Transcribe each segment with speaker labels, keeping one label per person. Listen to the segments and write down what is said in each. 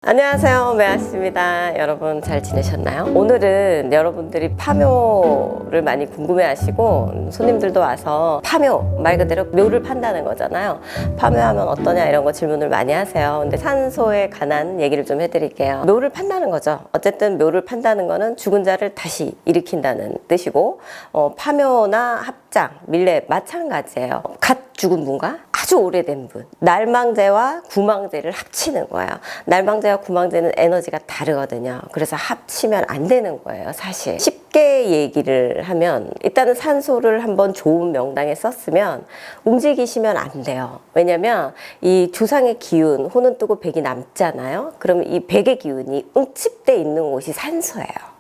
Speaker 1: 안녕하세요, 매아씨입니다. 여러분 잘 지내셨나요? 오늘은 여러분들이 파묘를 많이 궁금해하시고 손님들도 와서 파묘, 말 그대로 묘를 판다는 거잖아요. 파묘하면 어떠냐 이런 거 질문을 많이 하세요. 근데 산소에 관한 얘기를 좀 해드릴게요. 묘를 판다는 거죠. 어쨌든 묘를 판다는 거는 죽은 자를 다시 일으킨다는 뜻이고, 파묘나 합장, 밀례 마찬가지예요. 갓 죽은 분과 아주 오래된 분, 날망제와 구망제를 합치는 거예요. 날망제와 구망제는 에너지가 다르거든요. 그래서 합치면 안 되는 거예요, 사실. 쉽게 얘기를 하면 일단은 산소를 한번 좋은 명당에 썼으면 움직이시면 안 돼요. 왜냐면 이 조상의 기운, 혼은 뜨고 백이 남잖아요. 그러면 이 백의 기운이 응집돼 있는 곳이 산소예요.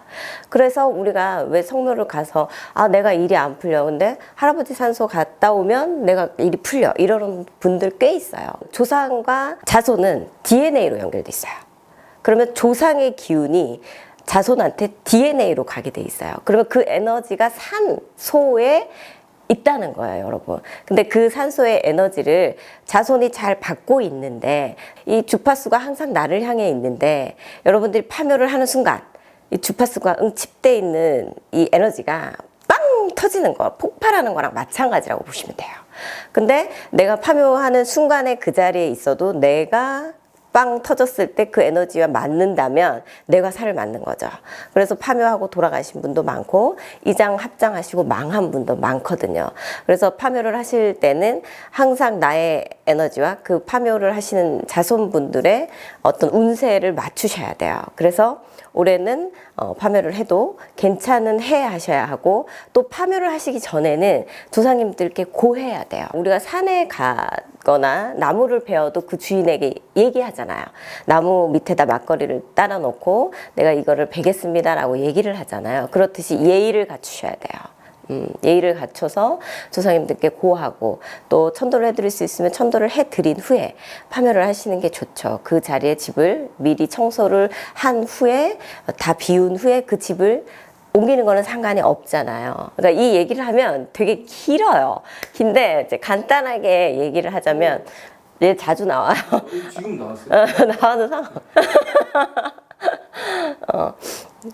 Speaker 1: 그래서 우리가 왜 성묘를 가서 내가 일이 안 풀려, 근데 할아버지 산소 갔다 오면 내가 일이 풀려, 이러는 분들 꽤 있어요. 조상과 자손은 DNA로 연결돼 있어요. 그러면 조상의 기운이 자손한테 DNA로 가게 돼 있어요. 그러면 그 에너지가 산소에 있다는 거예요, 여러분. 근데 그 산소의 에너지를 자손이 잘 받고 있는데, 이 주파수가 항상 나를 향해 있는데, 여러분들이 파묘를 하는 순간 이 주파수가 응집돼 있는 이 에너지가 빵 터지는 거, 폭발하는 거랑 마찬가지라고 보시면 돼요. 근데 내가 파묘하는 순간에 그 자리에 있어도 내가 빵 터졌을 때 그 에너지와 맞는다면 내가 살을 맞는 거죠. 그래서 파묘하고 돌아가신 분도 많고 이장 합장하시고 망한 분도 많거든요. 그래서 파묘를 하실 때는 항상 나의 에너지와 그 파묘를 하시는 자손분들의 어떤 운세를 맞추셔야 돼요. 그래서 올해는 파묘를 해도 괜찮은 해 하셔야 하고, 또 파묘를 하시기 전에는 조상님들께 고해야 돼요. 우리가 산에 가거나 나무를 베어도 그 주인에게 얘기하잖아요. 나무 밑에다 막걸리를 따라 놓고 내가 이거를 베겠습니다 라고 얘기를 하잖아요. 그렇듯이 예의를 갖추셔야 돼요. 예의를 갖춰서 조상님들께 고하고, 또 천도를 해드릴 수 있으면 천도를 해드린 후에 파묘를 하시는 게 좋죠. 그 자리에 집을 미리 청소를 한 후에, 다 비운 후에 그 집을 옮기는 거는 상관이 없잖아요. 그러니까 이 얘기를 하면 되게 길어요. 긴데 이제 간단하게 얘기를 하자면, 얘 자주 나와요.
Speaker 2: 지금 나왔어요?
Speaker 1: 나와도 상관.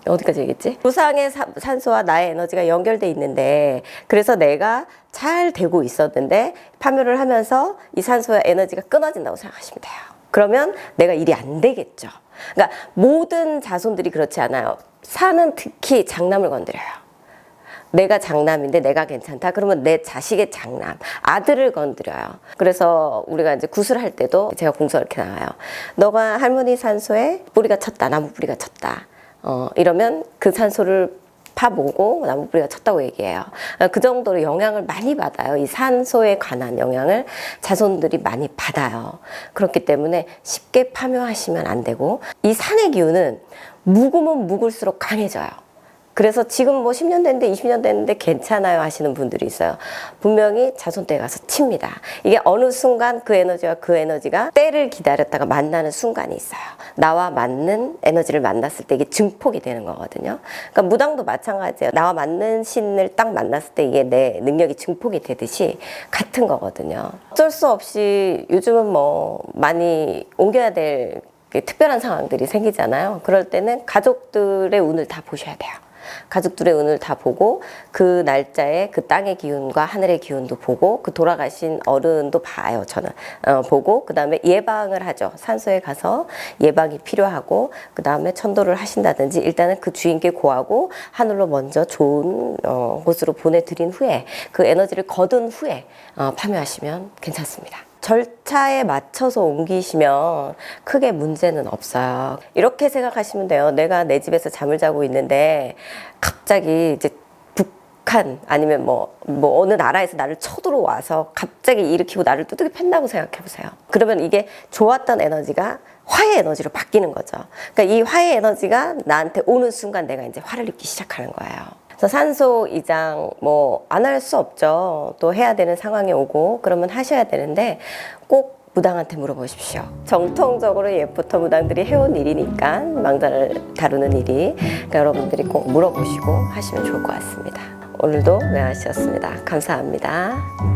Speaker 1: 어디까지 얘기했지? 조상의 산소와 나의 에너지가 연결돼 있는데, 그래서 내가 잘 되고 있었는데 파묘를 하면서 이 산소와 에너지가 끊어진다고 생각하시면 돼요. 그러면 내가 일이 안 되겠죠. 그러니까 모든 자손들이 그렇지 않아요. 산은 특히 장남을 건드려요. 내가 장남인데 내가 괜찮다 그러면 내 자식의 장남, 아들을 건드려요. 그래서 우리가 이제 구슬할 때도 제가 공서 이렇게 나와요. 너가 할머니 산소에 뿌리가 쳤다, 나무 뿌리가 쳤다, 이러면 그 산소를 파보고 나무 뿌리가 쳤다고 얘기해요. 그 정도로 영향을 많이 받아요. 이 산소에 관한 영향을 자손들이 많이 받아요. 그렇기 때문에 쉽게 파묘하시면 안 되고, 이 산의 기운은 묵으면 묵을수록 강해져요. 그래서 지금 뭐 10년 됐는데 20년 됐는데 괜찮아요 하시는 분들이 있어요. 분명히 자손때에 가서 칩니다. 이게 어느 순간 그 에너지와 그 에너지가 때를 기다렸다가 만나는 순간이 있어요. 나와 맞는 에너지를 만났을 때 이게 증폭이 되는 거거든요. 그러니까 무당도 마찬가지예요. 나와 맞는 신을 딱 만났을 때 이게 내 능력이 증폭이 되듯이 같은 거거든요. 어쩔 수 없이 요즘은 뭐 많이 옮겨야 될 특별한 상황들이 생기잖아요. 그럴 때는 가족들의 운을 다 보셔야 돼요. 가족들의 운을 다 보고, 그 날짜에 그 땅의 기운과 하늘의 기운도 보고, 그 돌아가신 어른도 봐요, 저는. 보고, 그 다음에 예방을 하죠. 산소에 가서 예방이 필요하고, 그 다음에 천도를 하신다든지, 일단은 그 주인께 고하고, 하늘로 먼저 좋은 곳으로 보내드린 후에, 그 에너지를 거둔 후에 파묘하시면 괜찮습니다. 절차에 맞춰서 옮기시면 크게 문제는 없어요. 이렇게 생각하시면 돼요. 내가 내 집에서 잠을 자고 있는데 갑자기 이제 북한 아니면 뭐 어느 나라에서 나를 쳐들어와서 갑자기 일으키고 나를 두들겨 팬다고 생각해 보세요. 그러면 이게 좋았던 에너지가 화의 에너지로 바뀌는 거죠. 그러니까 이 화의 에너지가 나한테 오는 순간 내가 이제 화를 입기 시작하는 거예요. 그래서 산소 이장 뭐 안 할 수 없죠. 또 해야 되는 상황이 오고 그러면 하셔야 되는데 꼭 무당한테 물어보십시오. 정통적으로 예부터 무당들이 해온 일이니까, 망자를 다루는 일이. 그러니까 여러분들이 꼭 물어보시고 하시면 좋을 것 같습니다. 오늘도 매아씨였습니다. 감사합니다.